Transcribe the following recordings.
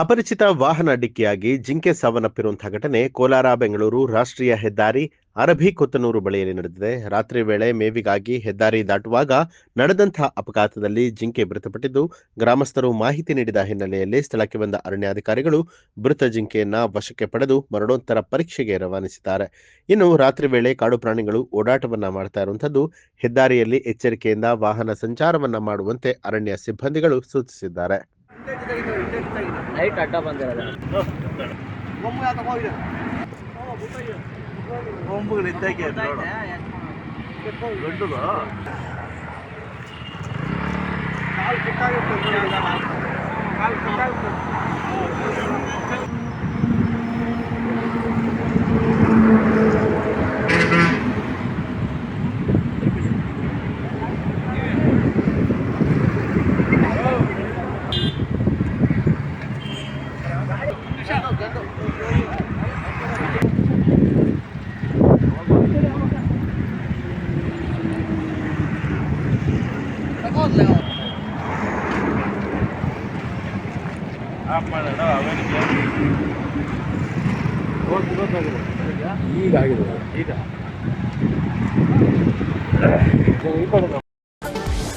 ಅಪರಿಚಿತ ವಾಹನ ಡಿಕ್ಕಿಯಾಗಿ ಜಿಂಕೆ ಸಾವನ್ನಪ್ಪಿರುವಂತಹ ಘಟನೆ ಕೋಲಾರ ಬೆಂಗಳೂರು ರಾಷ್ಟ್ರೀಯ ಹೆದ್ದಾರಿ ಅರಬಿಕೊತ್ತನೂರು ಬಳಿಯಲ್ಲಿ ನಡೆದಿದೆ. ರಾತ್ರಿ ವೇಳೆ ಮೇವಿಗಾಗಿ ಹೆದ್ದಾರಿ ದಾಟುವಾಗ ನಡೆದಂತಹ ಅಪಘಾತದಲ್ಲಿ ಜಿಂಕೆ ಮೃತಪಟ್ಟಿದ್ದು, ಗ್ರಾಮಸ್ಥರು ಮಾಹಿತಿ ನೀಡಿದ ಹಿನ್ನೆಲೆಯಲ್ಲಿ ಸ್ಥಳಕ್ಕೆ ಬಂದ ಅರಣ್ಯಾಧಿಕಾರಿಗಳು ಮೃತ ಜಿಂಕೆಯನ್ನ ವಶಕ್ಕೆ ಪಡೆದು ಮರಣೋತ್ತರ ಪರೀಕ್ಷೆಗೆ ರವಾನಿಸಿದ್ದಾರೆ. ಇನ್ನು ರಾತ್ರಿ ವೇಳೆ ಕಾಡು ಪ್ರಾಣಿಗಳು ಓಡಾಟವನ್ನ ಮಾಡ್ತಾ ಇರುವಂತದ್ದು ಹೆದ್ದಾರಿಯಲ್ಲಿ ಎಚ್ಚರಿಕೆಯಿಂದ ವಾಹನ ಸಂಚಾರವನ್ನ ಮಾಡುವಂತೆ ಅರಣ್ಯ ಸಿಬ್ಬಂದಿಗಳು ಸೂಚಿಸಿದ್ದಾರೆ. ಲೈಟ್ ಅಡ್ಡ ಬಂದಿರೋದು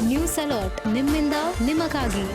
ನ್ಯೂಸ್ ಅಲರ್ಟ್ ನಿಮ್ಮಿಂದ ನಿಮಗಾಗಿ.